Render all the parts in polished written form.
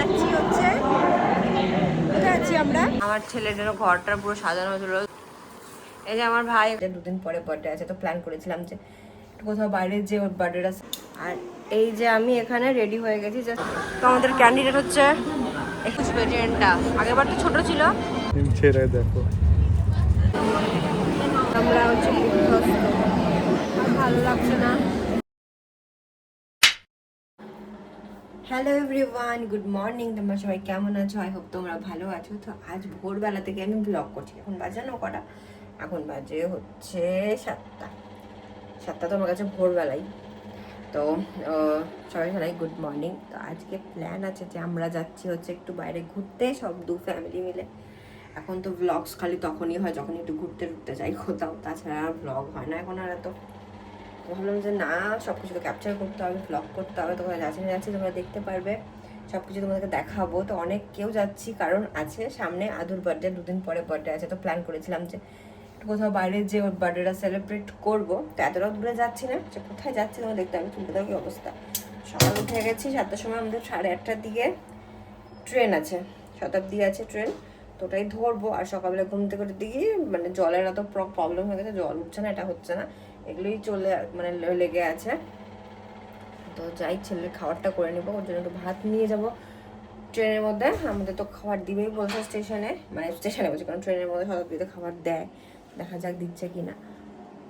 যাচ্ছি হচ্ছে, কোথায় যাচ্ছি আমরা? আমার ছেলের জন্য ঘরটা পুরো সাজানো হয়েছিল। এই যে আমার ভাই দুদিন পরে বার্থডে আছে, তো প্ল্যান করেছিলাম যে কোথাও বাইরে যে ওর বার্থডে আছে। আর এই যে আমি এখানে রেডি হয়ে গেছি। তো আমাদের ক্যান্ডিডেট হচ্ছে 21 ভেরিয়েন্টটা, আগেরবার তো ছোট ছিল। ছেড়ে দেখো, আমরা হচ্ছে ভালো লাগছে না। Hello everyone, good morning. তোমরা সবাই কেমন আছো? আই হোপ তোমরা ভালো আছো। তো আজ ভোরবেলা থেকে আমি ব্লগ করছি। এখন বাজে না কটা, এখন বাজে হচ্ছে 7টা। তো আমার কাছে ভোরবেলাই। তো সবাই সবাই গুড মর্নিং। তো আজকে প্ল্যান আছে যে আমরা যাচ্ছি হচ্ছে একটু বাইরে ঘুরতে, সব ফ্যামিলি মিলে। এখন তো ভ্লগস খালি তখনই হয় যখন একটু ঘুরতে যাই কোথাও, তাছাড়া আর ভ্লগ হয় না এখন আর এত। তো ভাবলাম যে না, সব কিছু তো ক্যাপচার করতে হবে, ভ্লগ করতে হবে। তোমরা যাচ্ছি তোমরা দেখতে পারবে, সব কিছু তোমাদেরকে দেখাবো। তো অনেক কেউ যাচ্ছি, কারণ আছে সামনে আদুর বার্থডে, দুদিন পরে বার্থডে আছে। তো প্ল্যান করেছিলাম যে কোথাও বাইরে যে ওর বার্থডেটা সেলিব্রেট করবো। তো এতটাও দূরে যাচ্ছি না, যে কোথায় যাচ্ছি তোমরা দেখতে হবে। চুলতে দেওয়া কি অবস্থা। সকাল উঠে গেছি 7টার সময়, আমাদের 8:30টার দিকে ট্রেন আছে, শতাব্দী আছে ট্রেন। তো ওটাই ধরবো। আর সকালবেলা ঘুম থেকে দিকে মানে জলের এত প্রবলেম হয়ে গেছে, জল উঠছে না, এটা হচ্ছে না, এগুলোই মানে লেগে আছে। তো যাই, ছেলের খাবারটা করে নেবো, ওর জন্য একটু ভাত নিয়ে যাব ট্রেনের মধ্যে। আমাদের তো খাবার দিবেই বলছে স্টেশনে, মানে স্টেশনে বলছে, কারণ ট্রেনের মধ্যে শতাব্দীতে খাবার দেয়, দেখা যাক দিচ্ছে কি না,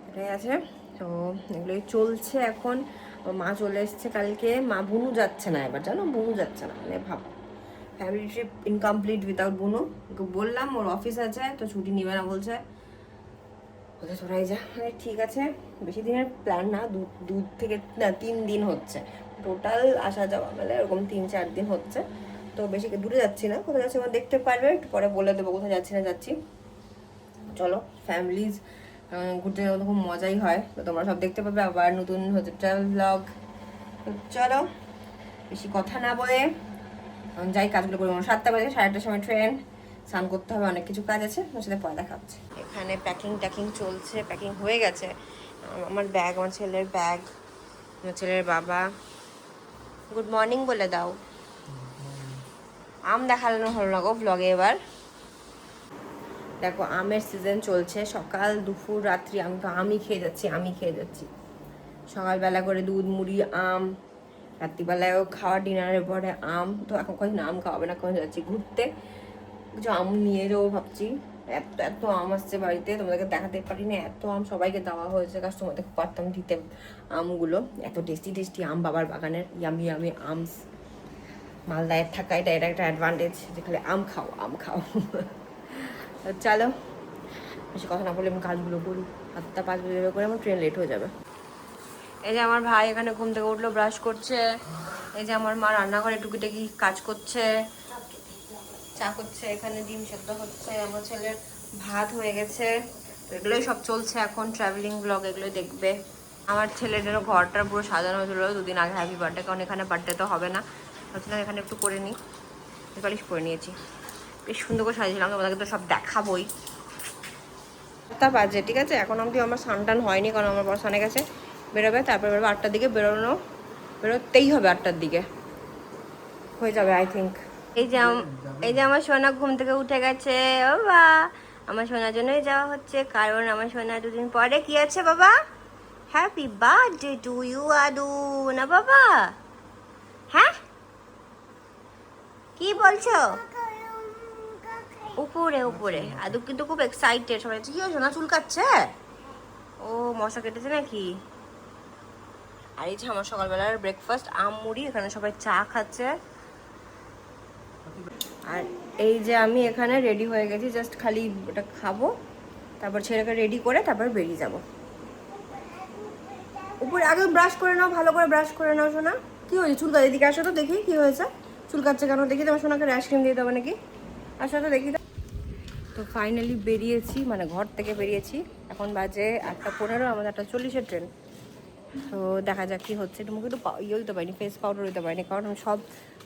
এটাই আছে। তো এগুলোই চলছে এখন। মা চলে এসছে কালকে, মা বুনু যাচ্ছে না এবার, জানো, বুনু যাচ্ছে না, মানে ভাব, ফ্যামিলি ট্রিপ ইনকমপ্লিট উইদাউট বুনু। বললাম ওর অফিস আছে, তো ছুটি নিবে না বলছে। ওদের তোরাই যা, ঠিক আছে। বেশি দিনের প্ল্যান না, 3 দিন হচ্ছে টোটাল আসা যাওয়া, মানে এরকম 3-4 দিন হচ্ছে। তো বেশি দূরে যাচ্ছি না, কোথায় যাচ্ছি আমার দেখতে পারবে, একটু পরে বলে দেবো কোথায় যাচ্ছি না যাচ্ছি। চলো, ফ্যামিলিজ ঘুরতে যাওয়া তো খুব মজাই হয়। তো তোমরা সব দেখতে পাবে আবার নতুন হচ্ছে ট্রাভেল ব্লগ। চলো, বেশি কথা না বলে যাই, কাজগুলো করি। 7টা বাজে, 8:30টার সময় ট্রেন, স্নান করতে হবে, অনেক কিছু কাজ আছে, ওর সাথে পরে দেখা হচ্ছে। এখানে প্যাকিং চলছে, প্যাকিং হয়ে গেছে। আমার ব্যাগ, আমার ছেলের ব্যাগ, আমার ছেলের বাবা। গুড মর্নিং বলে দাও। আম দেখানো হলো না গো ভ্লগে এবার। দেখো, আমের সিজন চলছে, সকাল দুপুর রাত্রি আমি তো আমই খেয়ে যাচ্ছি। সকালবেলা করে দুধ মুড়ি আম, রাত্রিবেলায়ও খাওয়া, ডিনারের পরে আম। তো এখন কদিন আম খাওয়াবে না, কখন যাচ্ছি ঘুরতে, কিছু আম নিয়ে যাবো ভাবছি। এত আম আসছে বাড়িতে, তোমাদেরকে দেখাতে পারি না, এত আম সবাইকে দেওয়া হয়েছে, কাস্টমারদের পারতাম দিতে আমগুলো। এত টেস্টি আম বাবার বাগানের, ইয়ামি আমস। মালদায় থাকা এটা একটা অ্যাডভান্টেজ, যে খালি আম খাও। চলো, বেশি কথা না বলে আমি কাজগুলো করি। 8টা 5 বাজে করে আমার ট্রেন লেট হয়ে যাবে। এই যে আমার ভাই এখানে ঘুম থেকে উঠলো, ব্রাশ করছে। এই যে আমার মা রান্নাঘরে টুকিটাকি কাজ করছে, চা করছে, এখানে ডিম সেদ্ধ হচ্ছে, আমার ছেলের ভাত হয়ে গেছে। তো এগুলোই সব চলছে এখন, ট্রাভেলিং ব্লগ এগুলোই দেখবে। আমার ছেলের জন্য ঘরটা পুরো সাজানো হয়েছিল 2 দিন আগে, হ্যাপি বার্থডে, কারণ এখানে বার্থডে তো হবে না, ভাবছিলাম এখানে একটু করে নিই। পালিশ করে নিয়েছি, বেশ সুন্দর করে সাজিয়েছিলাম, তোমাদেরকে তো সব দেখাবোই। 8টা বাজে, ঠিক আছে, এখন অবধি আমার স্নান হয়নি, কারণ আমার বড় স্নানে গেছে, বেরোবে, তারপরে বেরোবে 8টার দিকে, বেরোতেই হবে 8টার দিকে, হয়ে যাবে আই থিঙ্ক। এই যে আমার সোনা ঘুম থেকে উঠে গেছে, বাবা আমার সোনার জন্যই যাওয়া হচ্ছে, কারণ আমার সোনা 2 দিন পরে কি আছে বাবা, হ্যাপি বার্থডে টু ইউ আদু, না বাবা? হ্যাঁ, কি বলছো? উপরে আদু কিন্তু খুব এক্সাইটেড। সবাই কি হয়েছে, না চুলকাচ্ছে? ও মশা কেটেছে নাকি? আর এই যে আমার সকালবেলার ব্রেকফাস্ট, আম মুড়ি, এখানে সবাই চা খাচ্ছে। আর এই যে আমি এখানে রেডি হয়ে গেছি, জাস্ট খালি ওটা খাবো, তারপর ছেলেকে রেডি করে তারপর বেরিয়ে যাব। উপরে আগে ব্রাশ করে নাও, ভালো করে ব্রাশ করে নাও সোনা। কি হয়েছে চুলকা? এদিকে আসো তো দেখি কি হয়েছে, চুলকাচ্ছে কেন দেখি। তোমার সোনাকে র্যাশ ক্রিম দিয়ে দেবো নাকি? আসো তো দেখি। তো ফাইনালি বেরিয়েছি, মানে ঘর থেকে বেরিয়েছি, এখন বাজে 8টা 15, আমাদের 8টা 40-এর ট্রেন। তো দেখা যাক কি হচ্ছে। একটু মুখে একটু ইয়ে দিতে পারিনি, ফেস পাউডার দিতে পারিনি, কারণ সব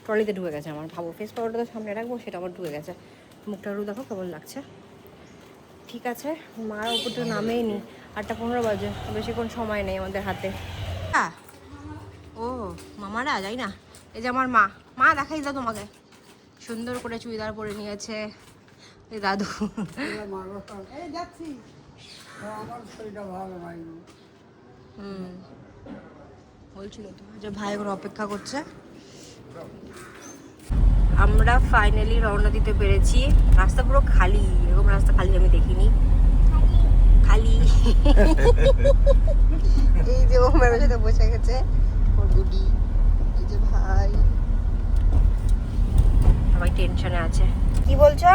ট্রলিতে ঢুকে গেছে আমার। ভাবো, ফেস পাউডারটা সামনে রাখবো, সেটা আমার ঢুকে গেছে। মুখটা একটু দেখো কেমন লাগছে। ঠিক আছে, মারা উপর তো নামেই নি, 8টা 15 বাজে, বেশিক্ষণ সময় নেই আমাদের হাতে। ও মামারা যাই না। এই যে আমার মা দেখাই দাও তোমাকে, সুন্দর করে চুড়িদার পরে নিয়েছে এই দাদু। বলছিল তো যে ভাই এখন অপেক্ষা করছে। আমরা ফাইনালি রওনা দিতে পেরেছি। রাস্তা পুরো খালি, এরকম রাস্তা খালি আমি দেখিনি। খালি এই যে ও মেয়ের সাথে বসে গেছে ওর গুডি, এই যে ভাই সবাই টেনশনে আছে। কি বলছো?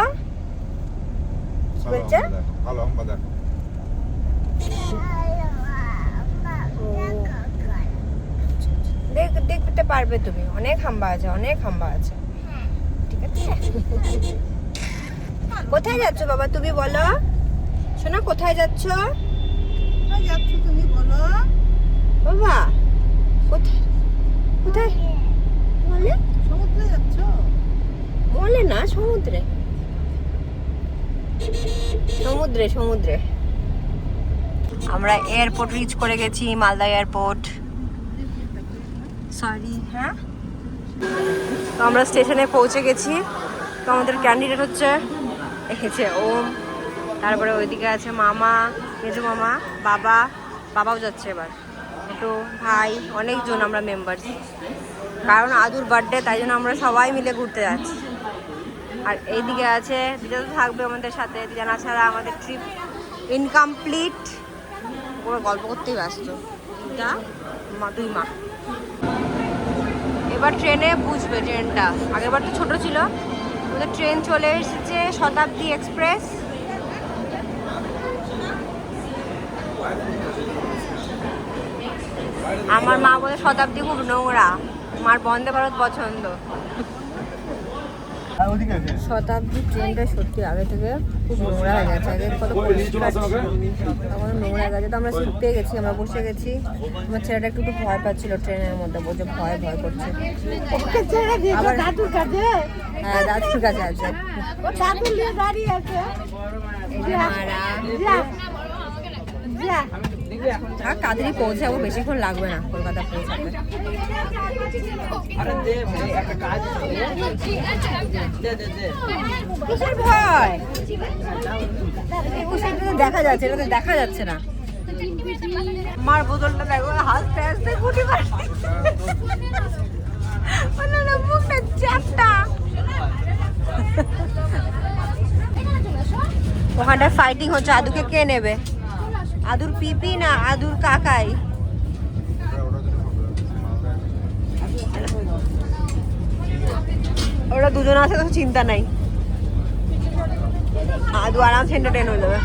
কি বলছো? ভালো আম্মা দেখো। দেখতে পারবে তুমি, অনেক হাম্বা আছে, অনেক হাম্বা আছে। ঠিক আছে। কোথায় যাচ্ছ বাবা তুমি বলো? শোনা কোথায় যাচ্ছ? তুমি বলো বাবা কোথায় কোথায় বলে? সমুদ্রে যাচ্ছ? বলে না, সমুদ্রে সমুদ্রে সমুদ্রে। আমরা এয়ারপোর্ট রিচ করে গেছি, মালদা এয়ারপোর্ট। সরি, হ্যাঁ। তো আমরা স্টেশনে পৌঁছে গেছি। তো আমাদের ক্যান্ডিডেট হচ্ছে এসেছে ওম, তারপরে ওইদিকে আছে মামা, মেজো মামা, বাবা, বাবাও যাচ্ছে এবার, তো ভাই, অনেকজন আমরা মেম্বার্স। কারণ আদুর বার্থডে, তাই জন্য আমরা সবাই মিলে ঘুরতে যাচ্ছি। আর এইদিকে আছে দিদা, তো থাকবে আমাদের সাথে। দিদা না ছাড়া আমাদের ট্রিপ ইনকমপ্লিট। ওরা গল্প করতেই ব্যস্ত, দিদা মা, দুই মা। এবার ট্রেনে বুঝবে ট্রেনটা, আগেরবার তো ছোট ছিল। ওদের ট্রেন চলে এসেছে, শতাব্দী এক্সপ্রেস। আমার মা বলে শতাব্দী খুব নোংরা, মার বন্দে ভারত পছন্দ। শতাব্দী ট্রেনটা সত্যি আগে থেকে খুব নোংরা হয়ে গেছে। আগে কত পরিষ্কার ছিল, তখন নোংরা হয়ে গেছে। তো আমরা সিট পেয়ে গেছি, আমরা বসে গেছি। আমার ছেলেটা একটু ভয় পাচ্ছিল ট্রেনের মধ্যে, বলছে ভয় ভয় করছে। আবার দাদুর কাছে, হ্যাঁ দাদুর কাছে আছে, দাঁড়িয়ে আছে। তাড়াতাড়ি পৌঁছাবো, বেশিক্ষণ লাগবে না কলকাতা পৌঁছাতে। কিসের ভয়? দেখা যাচ্ছে, এটা তো দেখা যাচ্ছে না। আমার বোতলটা দেখো, হাসতে হাসতে গুটি মারছে, মুখটা চ্যাপটা। ওখানটায় ফাইটিং হচ্ছে, আদুকে কে নেবে? আদুর পিপি না আদুর কাকাই? ওরা দুজন আছে তো চিন্তা নাই, আদু আরামসে এন্টারটেন হয়ে যাবে।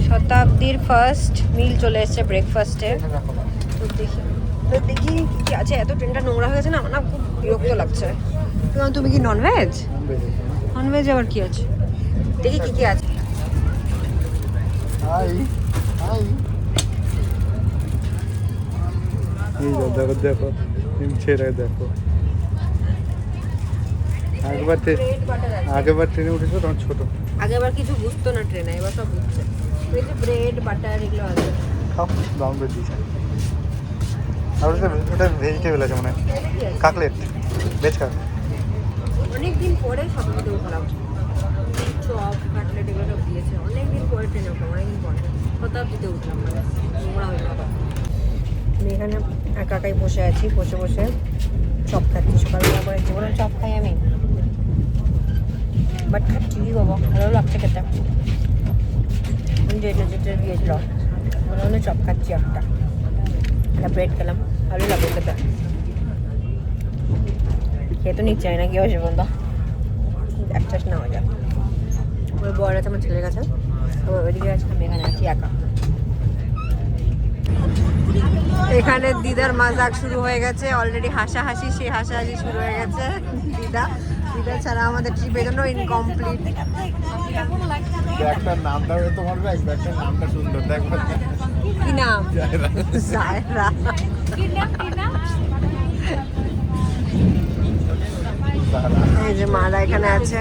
শতাব্দীর ফার্স্ট মিল চলে এসছে ব্রেকফাস্টে। তো দেখি দেখি কি আছে। এত ট্রেনটা নোংরা হয়ে গেছে না, আমার না খুব বিরক্ত লাগছে। তুমি কি ননভেজ? ননভেজ আবার কি আছে? দেখি কি কি আছে। দেখো দেখো ছেড়ে দেখো। আগেবার ট্রেনে উঠেছো তখন ছোট, আগেবার কিছু বুঝতো না ট্রেনে, এবার সব বুঝছে। এই যে ব্রেড বাটার এগুলো আছে। খাও দাম বেশি দিয়েছে। আর ওটা ভেজিটেবল আছে মনে হয়, কাকলেট, ভেজ কাকলেট। অনেকদিন পরে শতাব্দীতে উঠলাম, চপ কাটলেট এগুলো সব দিয়েছে। অনেকদিন পরে ট্রেনে উঠলাম, অনেকদিন পরে শতাব্দীতে উঠলাম, মানে নোংরা হয়ে গেল। আমি এখানে একা একাই বসে আছি, বসে বসে চপ খাচ্ছি। সকালবেলা করে জীবনে চপ খাই আমি, বাট খাচ্ছি কি বাবা, ভালো লাগছে খেতে। যেটা যেটা দিয়েছিল মনে মনে চপ খাচ্ছি, একটা ব্রেড খেলাম, ভালো লাগবে খেতে। খেয়ে তো নিচ্ছে না, কি হয়েছে বন্ধু, একটা নেওয়া যাক। ওই বড় আছে আমার ছেলের কাছে, ওইদিকে আছে, আমি এখানে আছি একা। এখানে দিদার মাজাক শুরু হয়ে গেছে অলরেডি, হাসাহাসি, সেই হাসাহাসি শুরু হয়ে গেছে। দিদা ছাড়া আমাদের ট্রিপের জন্য ইনকমপ্লিট। একটা নামটা তোমার ব্যাগ, ব্যাগটার নামটা সুন্দর, দেখো কি নাম? জায়রা। এই যে মারা এখানে আছে।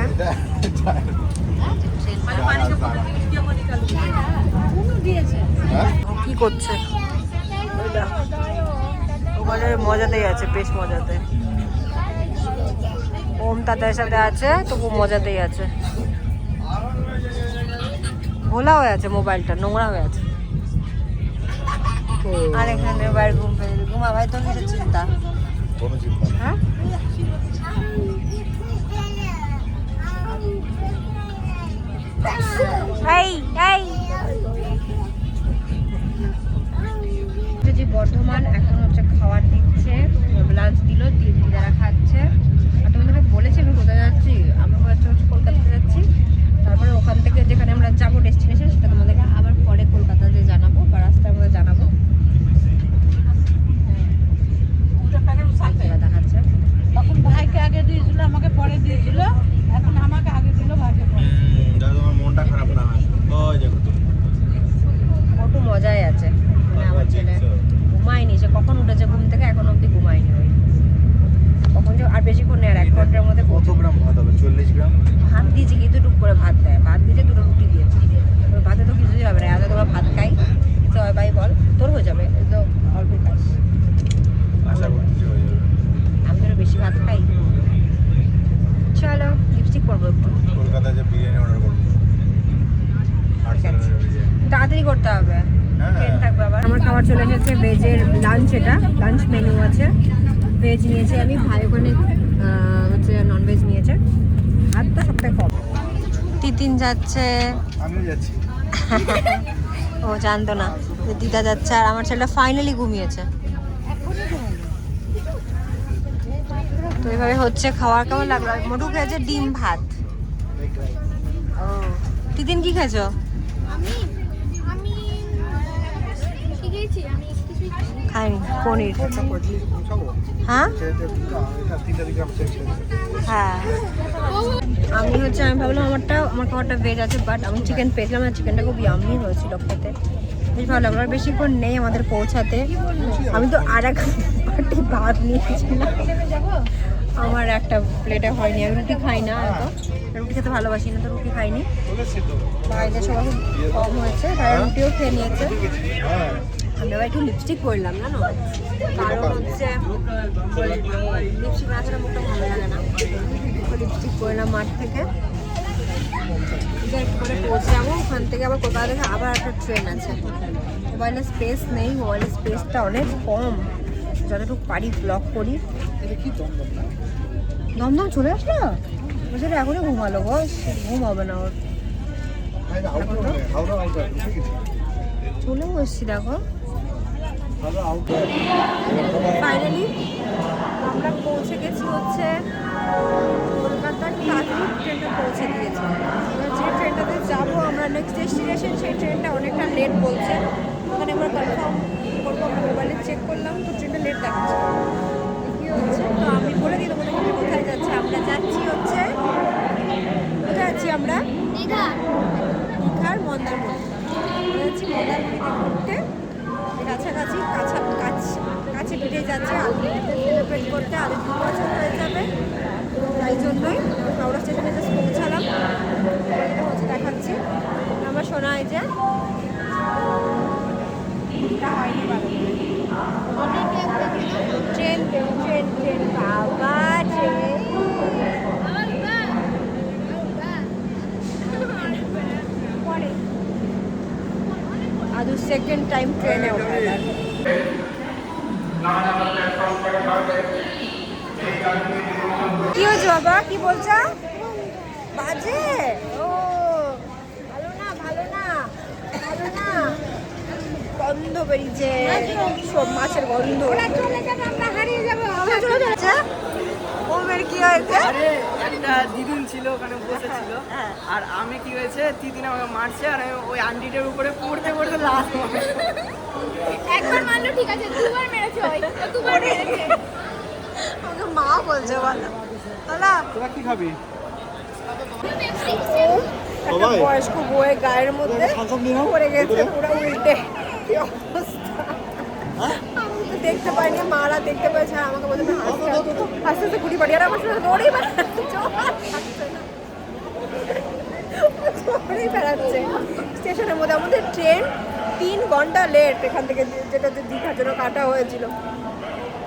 কি করছে ওখানে? মজাতেই আছে, বেশ মজাতে। ওম তাদের সাথে আছে তো খুব মজাতেই আছে। ভোলা হয়ে আছে মোবাইলটা, নোংরা হয়ে আছে। আর এখানে বাইরে ঘুম পেয়ে ঘুমা ভাই, তোর কিছু চিন্তা? কোনো চিন্তা নেই। হ্যাঁ এই এই যে বর্ধমান এখন হচ্ছে খাবার দিচ্ছে, লাঞ্চ দিল, দিদারা খাচ্ছে। আর তোমাদেরকে বলেছি আমি কোথায় যাচ্ছি, আমরা হচ্ছে কলকাতাতে যাচ্ছি। তারপরে ওখান থেকে যেখানে আমরা যাবো ডেস্টিনেশন, সেটা তোমাদেরকে আবার পরে কলকাতাতে জানাবো বা রাস্তার মধ্যে জানাবো। দেখাচ্ছে তখন ভাইকে আগে দিয়েছিল, আমাকে পরে দিয়েছিল, এখন আমাকে আগে দিল, ভাইকে পরে। তোমার মনটা খারাপ না হয়, ওই দেখো তুমি। একটু মজাই আছে। মানে আমার ছেলে ঘুমায়নি, সে কখন উঠেছে ঘুম থেকে, এখন অবধি ঘুমায়নি। ওই কখন যে আর বেশিক্ষণ নেই, আর 1 ঘন্টার মধ্যে কত গ্রাম ভাত হবে? 40 গ্রাম ভাত দিয়েছি, কিন্তু টুক করে ভাত দেয়। ভাত দিয়েছে, 2টো রুটি দিয়েছে। ওই ভাতে তো কিছুই হবে না, এত তোমার ভাত খাই তো ভাই বল, তোর হয়ে যাবে তো অল্প খাস। আশা করছি হয়ে যাবে। আমি তো বেশি ভাত খাই। চলো লিপস্টিক পরবো একটু, কলকাতায় যে বিরিয়ানি অর্ডার করবো, 800 বিরিয়ানি। তাড়াতাড়ি করতে হবে, হ্যাঁ। ট্রেন থাকবে আবার। আমার খাবার চলে এসেছে, ভেজের লাঞ্চ। এটা লাঞ্চ মেনু আছে, ভেজ নিয়েছি আমি, ভাই ওখানে হচ্ছে ননভেজ নিয়েছে। ভাতটা সবটাই কম। তিতিন যাচ্ছে, আমিও যাচ্ছি। ও জানতো না যে দিদা যাচ্ছে। আর আমার ছেলেটা ফাইনালি ঘুমিয়েছে। তো এইভাবে হচ্ছে খাওয়ার। কেমন লাগলো? মোটু খেয়েছে ডিম ভাত। ও তিতিন কি খেয়েছো? আমি আমি কি খেয়েছি? আমি কিছুই খাইনি। খাইনি, পনির। হ্যাঁ হ্যাঁ আমি ভাবলাম আমার খাবারটা ভেজ আছে, বাট আমি চিকেন পেয়েছিলাম, আর চিকেনটা খুব ইয়াম্মি হয়েছিল খেতে, বেশ ভালো লাগলো। আর বেশিক্ষণ নেই আমাদের পৌঁছাতে। আমি তো আর এক বাটি ভাত নিয়েছিলাম, আমার একটা প্লেটে হয়নি। আমি রুটি খাই না, এত রুটি খেতে ভালোবাসি না, তো রুটি খাইনি। ভাইদের সবার খুব কম হয়েছে, ভাই রুটিও খেয়ে নিয়েছে। আমি আবার একটু লিপস্টিক পরলাম, জানো, কারণ হচ্ছে লিপস্টিক না ছাড়া মুখটা ভালো লাগে না। লিপস্টিক পরলাম মাঠ থেকে, একটু করে পৌঁছে যাবো। ওখান থেকে আবার কলকাতা থেকে আবার একটা ট্রেন আছে। মোবাইলের স্পেস নেই, মোবাইলের স্পেসটা অনেক কম, যতটুকু পারি ব্লগ করি। দমদম চলে আসলো, বলছে এখনই ঘুমালো গো, ঘুম হবে না ওর। চলেও এসছি দেখো। ফাইনালি আমরা পৌঁছে গেছি হচ্ছে কলকাতার। তাড়াতাড়ি ট্রেনটা পৌঁছে দিয়েছে। এবার যে ট্রেনটাতে যাবো আমরা নেক্সট ডেস্টিনেশন, সেই ট্রেনটা অনেকটা লেট বলছে। ওখানে আমরা কনফার্ম করবো, আমরা মোবাইলে চেক করলাম তো ট্রেনটা লেট দেখাচ্ছে। কী হচ্ছে তো আমি বলে দিই তোমাদের আমরা কোথায় যাচ্ছি। আমরা যাচ্ছি হচ্ছে, কোথায় যাচ্ছি আমরা? দীঘা। দীঘার মন্দারমণি যাচ্ছি, মন্দারমণিতে ঘুরতে। কাছাকাছি কাছে পিঠে যাচ্ছে, সেলিব্রেট করতে। আগে 2 বছর হয়ে যাবে, তাই জন্যই হাওড়া স্টেশনে জাস্ট পৌঁছালাম, হচ্ছে দেখাচ্ছি। আমার শোনা হয় যে হয়নি ভালো ট্রেন ট্রেন ট্রেন বাবা ট্রেন। পরে আদু সেকেন্ড টাইম ট্রেনে ওঠা। কি হয়েছে বাবা, কি বলছো? বাজে ও ভালো না, ভালো না, ভালো না, গন্ধ বেরিয়েছে, সব মাছের গন্ধ। আমরা হারিয়ে যাবো। ওমের কি হয়েছে? একটা দিদুন ছিল ওখানে বসেছিল, আর আমি কি হয়েছে, দিদিন আমাকে মারছে, আর আমি ওই আন্টিটার উপরে পড়তে পড়তে লাস্ট একবার মারলো ঠিক আছে, 2বার মেরেছে, ওই 2বার মেরেছে। আমাকে মা বলছে বলো বলো। তোরা কি খাবি? একটা বয়স্ক বউয়ের গায়ের মধ্যে পড়ে গেছে পুরো উল্টে। কি অবস্থা! আমি তো দেখতে পাইনি, মারা দেখতে পাইছে, আর আমাকে বলছে আস্তে আস্তে গুটি পাড়ি। আর আমার সাথে দৌড়েই বেড়াচ্ছে স্টেশনের মধ্যে। আমাদের ট্রেন 3 ঘন্টা লেট এখান থেকে, যেটা দীঘার জন্য কাটা হয়েছিল।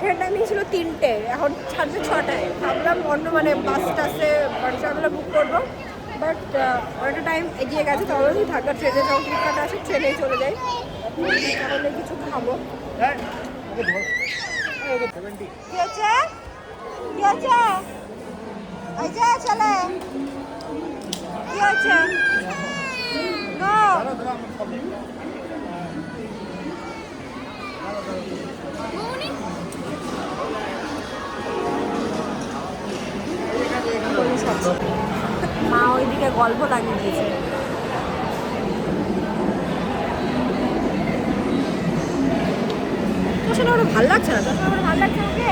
ট্রেন টাইমিং ছিল 3টে, এখন ছাড়ছে 6টায়। ভাবলাম অন্য মানে বাস টাসে বাড়িতে বুক করবো, বাট অনেকটা টাইম এগিয়ে গেছে, তাহলেই ঢাকা ট্রেনে যখন টিকিট আসে ট্রেনেই চলে যাই, তাহলে কিছু খাবো। কি হচ্ছে কি হচ্ছে এই যে চলে কি হচ্ছে নো মা ওইদিকে গল্প লাগিয়ে দিয়েছে। তোর সাথে আমার ভালো লাগছে না, তোর সাথে আমার ভালো লাগছে আমাকে।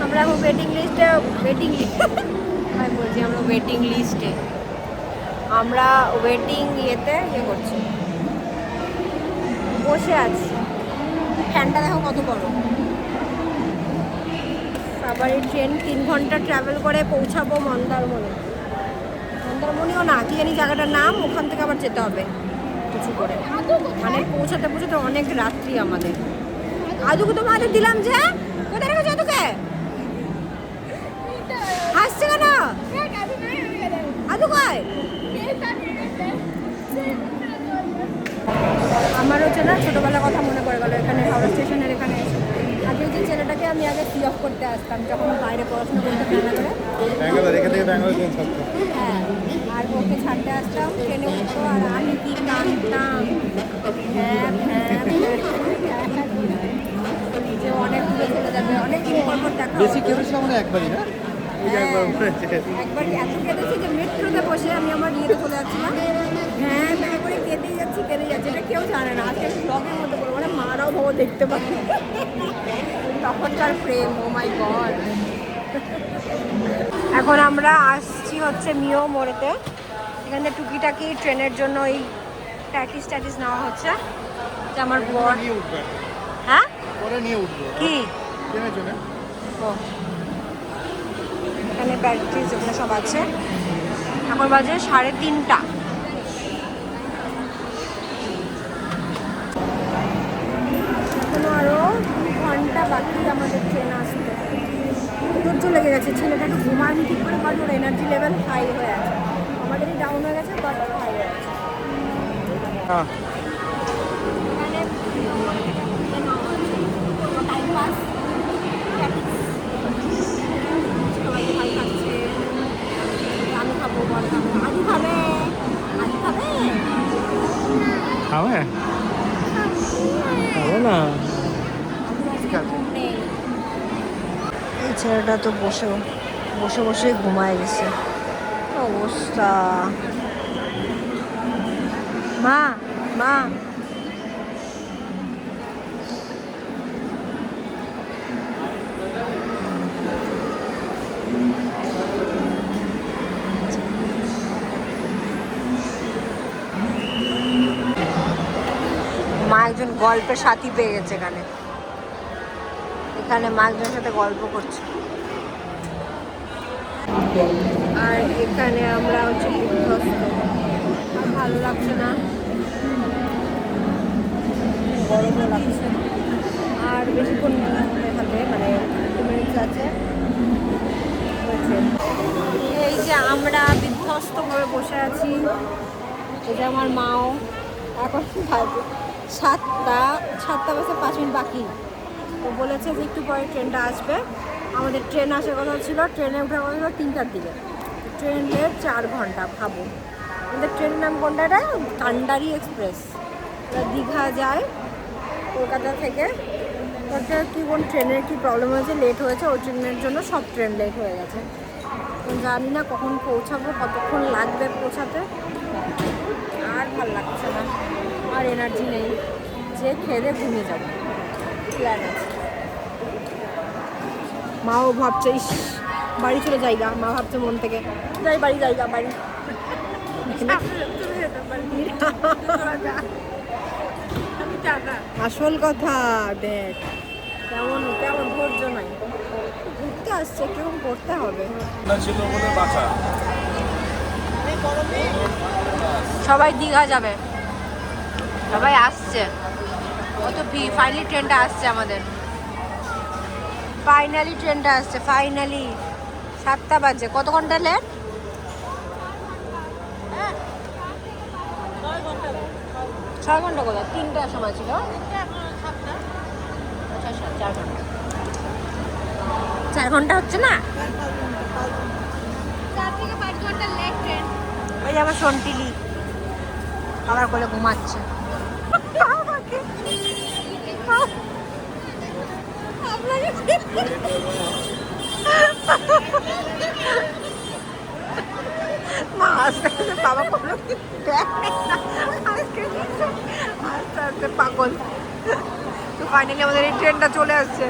আমরা এখন ওয়েটিং লিস্টে আমি বলছি আমরা ওয়েটিং লিস্টে আমরা ওয়েটিং ইয়েতে করছি, বসে আছি। ফ্যানটা দেখো কত বড়। আবার এই ট্রেন 3 ঘন্টা ট্রাভেল করে পৌঁছাবো মন্দারমণিও না, কি জানি জায়গাটার নাম, ওখান থেকে আবার যেতে হবে কিছু করে, মানে পৌঁছাতে অনেক রাত্রি আমাদের। আদুকে তো মাদের দিলাম যে, কোথায় রেখেছো আদুকে? হাসছে কেন? আদু কয়? আমার হচ্ছে না ছোটোবেলার কথা মনে পড়ে গেলো এখানে হাওড়া স্টেশনের এখানে এসে। আগে যে ছেলেটাকে আমি আগে ফি অফ করতে আসতাম যখন বাইরে পড়াশোনা করতে হ্যাঁ, আর ওকে ছাড়তে আসতাম, ট্রেনে উঠতো আর আমি কি কাঁদতাম। হ্যাঁ যে অনেক দূরে চলে যাবে, অনেক দিন পর দেখা বেশি কেটেছিলাম না একবারই না, একবার এত কেঁদেছি যে মেট্রোতে বসে আমি আমার ইয়েতে চলে যাচ্ছিলাম, হ্যাঁ করে কেঁদেই যাচ্ছি এটা কেউ জানে না। আজকে ব্লগের মধ্যে বলবো, মানে মারাও ভাবো দেখতে পাচ্ছি তখনকার প্রেম। ও মাই গড। এখন আমরা আসছি হচ্ছে মিও মোড়েতে, এখানে টুকিটাকি ট্রেনের জন্য ওই ট্যাটিস নেওয়া হচ্ছে, যে আমার বর। হ্যাঁ পরে নিয়ে উঠবো কি ট্রেনের জন্য। ও এখানে ব্যাটারি যেগুলো সব আছে। এখন বাজে 3:30। এখনো আরো 2 ঘন্টা বাকি আমাদের ট্রেন আসতে। ধৈর্য লেগে গেছে, ছেলেটা একটু ঘুমায়নি ঠিক করে, কারণ ওর এনার্জি লেভেল হাই হয়ে আছে, আমাদেরই ডাউন হয়ে গেছে, বাট হাই হয়ে আছে। হ্যাঁ টাইম পাস সবাই খাচ্ছে, আমি খাবো, বল খাবো, আলু খাবে, আলু খাবে খাবে খাবো না। এই ছেলেটা তো বসে ঘুমায় গেছে, অবস্থা। মা একজন গল্পের সাথী পেয়ে গেছে এখানে মা একজনের সাথে গল্প করছে। আর এখানে আমরা হচ্ছে বিধ্বস্ত, ভালো লাগছে না, গরমও লাগছে। আর বেশিক্ষণ এখানে মানে 2 মিনিট আছে। এই যে আমরা বিধ্বস্ত হয়ে বসে আছি, এটা আমার মাও। এখন বাজে 7টা বাজে 5 মিনিট বাকি। তো বলেছে যে একটু পরে ট্রেনটা আসবে। আমাদের ট্রেন আসার কথা ছিল, ট্রেনে ওঠার কথা ছিল 3টার দিকে, ট্রেন লেট 4 ঘন্টা। ভাবো আমাদের ট্রেনের নাম কোনটা? এটা কান্ডারি এক্সপ্রেস, দীঘা যায় কলকাতা থেকে। ওটা কি কোন ট্রেনের কি প্রবলেম হয়েছে, লেট হয়েছে, ওই ট্রেনের জন্য সব ট্রেন লেট হয়ে গেছে। জানি না কখন পৌঁছাবো, কতক্ষণ লাগবে পৌঁছাতে। আর ভাল লাগছে না, আর এনার্জি নেই, যে খেয়ে ঘুমিয়ে যাবো প্ল্যান আছে। মাও ভাবছে ইস বাড়ি চলে যাইগা, মা ভাবছে মন থেকে বাড়ি আসল কথা দেখ, কেমন ধৈর্য নাই, ঘুরতে আসছে, কেমন করতে হবে। ছিল বলে বাঁচা সবাই দীঘা যাবে, সবাই আসছে, কত ফাইনালি ট্রেনটা আসছে আমাদের, ফাইনালি ট্রেনটা আসছে, ফাইনালি 7টা বাজে। কত ঘন্টা লেট? 6 ঘন্টা কোথায়, 3টার সময় ছিল। আচ্ছা 4 ঘন্টা, 4 ঘন্টা হচ্ছে না? 4 থেকে 5 ঘন্টা লেট ট্রেন। ওই যে আমার সন্টিলি আবার কোলে ঘুমাচ্ছে। মা আস্তে আস্তে বাবা কোলে আস্তে আস্তে পাগল। তো ফাইনালি আমাদের এই ট্রেনটা চলে আসছে।